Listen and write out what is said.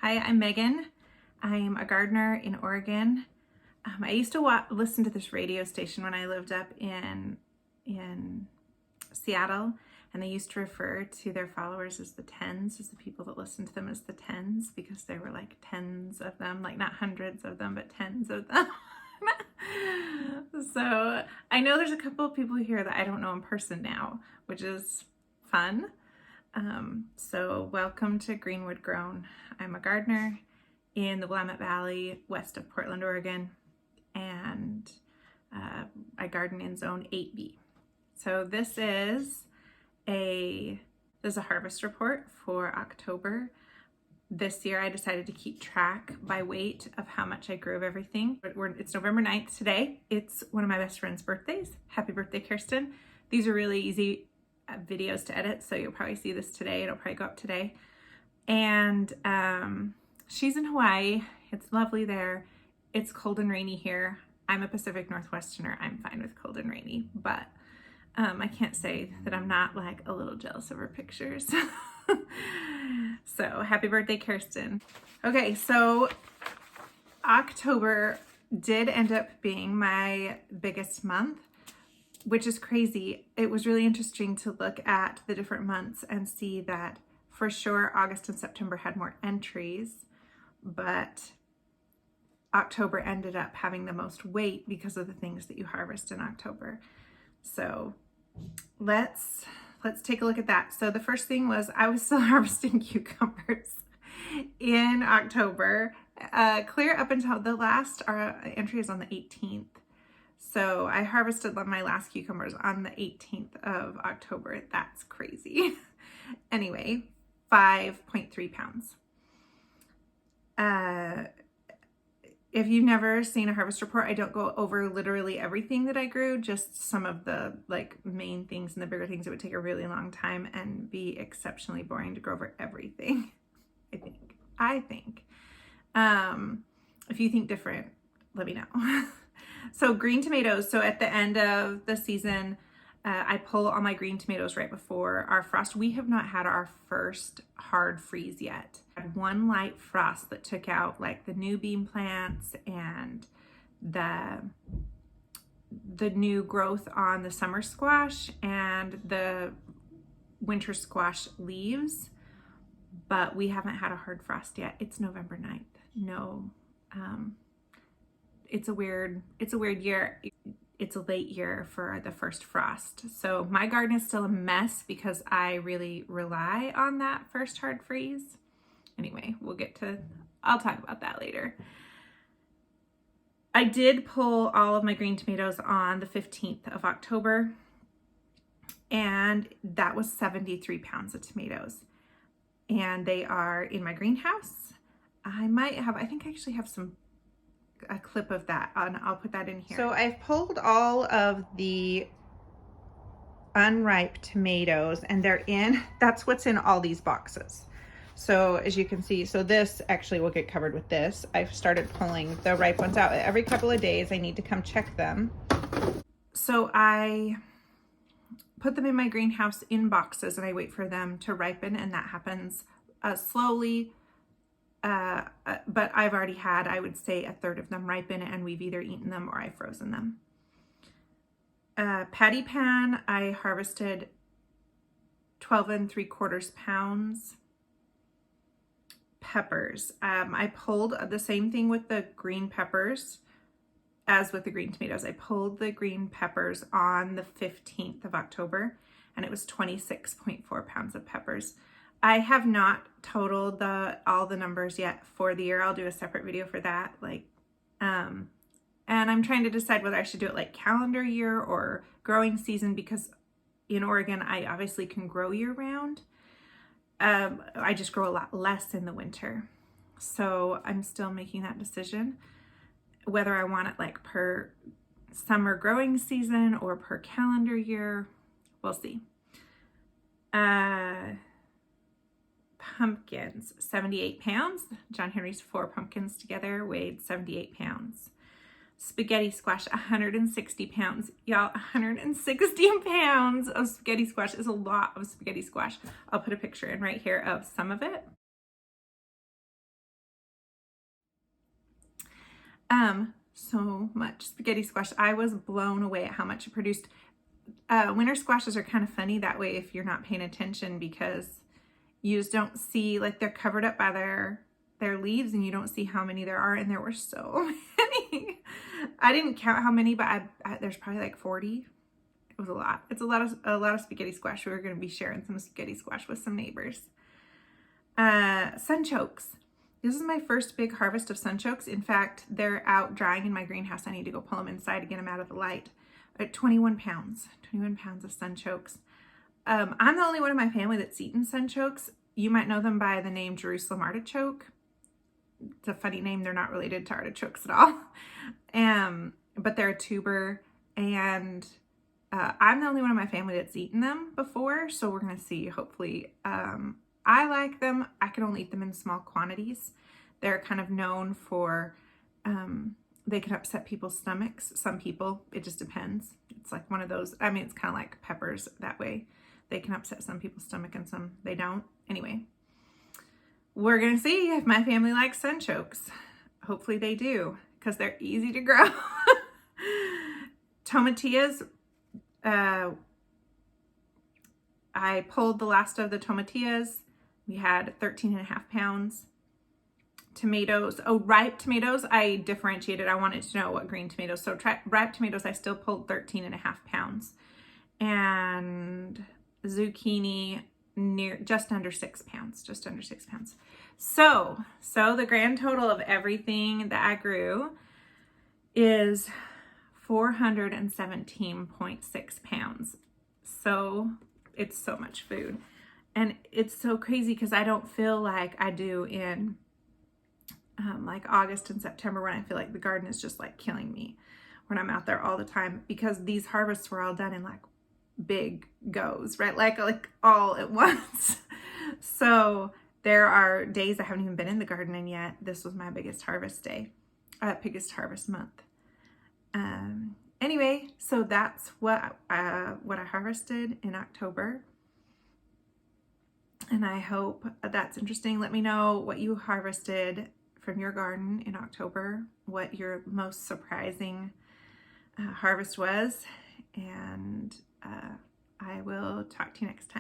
Hi, I'm Megan. I'm a gardener in Oregon. I used to listen to this radio station when I lived up in Seattle, and they used to refer to their followers as the tens, as the people that listened to them as the tens, because there were like tens of them, like not hundreds of them, but tens of them. So I know there's a couple of people here that I don't know in person now, which is fun. So welcome to Greenwood Grown. I'm a gardener in the Willamette Valley, west of Portland, Oregon, and I garden in Zone 8B. So this is a harvest report for October. This year I decided to keep track by weight of how much I grew of everything. It's November 9th today. It's one of my best friend's birthdays. Happy birthday, Kirsten. These are really easy videos to edit, so you'll probably see this today. It'll probably go up today. And she's in Hawaii. It's lovely there. It's cold and rainy here. I'm a Pacific Northwesterner. I'm fine with cold and rainy, but I can't say that I'm not like a little jealous of her pictures. So happy birthday, Kirsten. Okay, so October did end up being my biggest month, which is crazy. It was really interesting to look at the different months and see that for sure August and September had more entries, but October ended up having the most weight because of the things that you harvest in October. So let's take a look at that. So the first thing was I was still harvesting cucumbers in October, clear up until the last entry is on the 18th. So I harvested my last cucumbers on the 18th of October. That's crazy. Anyway, 5.3 pounds. If you've never seen a harvest report, I don't go over literally everything that I grew, just some of the like main things and the bigger things. It would take a really long time and be exceptionally boring to go over everything, I think. If you think different, let me know. So green tomatoes. So at the end of the season, I pull all my green tomatoes right before our frost. We have not had our first hard freeze yet. I had one light frost that took out like the new bean plants and the new growth on the summer squash and the winter squash leaves, but we haven't had a hard frost yet. It's November 9th. No, it's a weird year. It's a late year for the first frost. So my garden is still a mess because I really rely on that first hard freeze. Anyway, I'll talk about that later. I did pull all of my green tomatoes on the 15th of October, and that was 73 pounds of tomatoes. And they are in my greenhouse. I think I actually have a clip of that, and I'll put that in here. So I've pulled all of the unripe tomatoes, and that's what's in all these boxes. So as you can see, so this actually will get covered with this. I've started pulling the ripe ones out. Every couple of days I need to come check them. So I put them in my greenhouse in boxes and I wait for them to ripen, and that happens slowly. But I've already had, I would say, a third of them ripen, and we've either eaten them or I've frozen them. Patty pan, I harvested 12 3/4 pounds. Peppers, I pulled the same thing with the green peppers as with the green tomatoes. I pulled the green peppers on the 15th of October, and it was 26.4 pounds of peppers. I have not totaled all the numbers yet for the year. I'll do a separate video for that. And I'm trying to decide whether I should do it like calendar year or growing season, because in Oregon, I obviously can grow year round. I just grow a lot less in the winter. So I'm still making that decision, whether I want it like per summer growing season or per calendar year. We'll see. Pumpkins, 78 pounds. John Henry's 4 pumpkins together weighed 78 pounds. Spaghetti squash, 160 pounds. Y'all, 160 pounds of spaghetti squash is a lot of spaghetti squash. I'll put a picture in right here of some of it. So much spaghetti squash. I was blown away at how much it produced. Winter squashes are kind of funny that way if you're not paying attention, because you just don't see, like, they're covered up by their leaves and you don't see how many there are, and there were so many. I didn't count how many, but there's probably like 40. It was a lot. It's a lot of spaghetti squash. We were going to be sharing some spaghetti squash with some neighbors. Sunchokes. This is my first big harvest of sunchokes. In fact, they're out drying in my greenhouse. I need to go pull them inside to get them out of the light. 21 pounds of sunchokes. I'm the only one in my family that's eaten sunchokes. You might know them by the name Jerusalem artichoke. It's a funny name. They're not related to artichokes at all. But they're a tuber, and I'm the only one in my family that's eaten them before, so we're going to see. Hopefully, I like them. I can only eat them in small quantities. They're kind of known for, they can upset people's stomachs. Some people, it just depends. It's like one of those, I mean, it's kind of like peppers that way. They can upset some people's stomach and some they don't. Anyway, we're going to see if my family likes sunchokes. Hopefully they do, because they're easy to grow. Tomatillos. I pulled the last of the tomatillos. We had 13.5 pounds. Tomatoes. Oh, ripe tomatoes, I differentiated. I wanted to know what green tomatoes. So ripe tomatoes, I still pulled 13.5 pounds. And zucchini, just under 6 pounds. So the grand total of everything that I grew is 417.6 pounds. So it's so much food. And it's so crazy because I don't feel like I do in like August and September, when I feel like the garden is just like killing me when I'm out there all the time, because these harvests were all done in like big goes, right? Like all at once. So there are days I haven't even been in the garden, and yet this was my biggest harvest day, biggest harvest month. Anyway, so that's what I harvested in October. And I hope that's interesting. Let me know what you harvested from your garden in October, what your most surprising harvest was, and I will talk to you next time.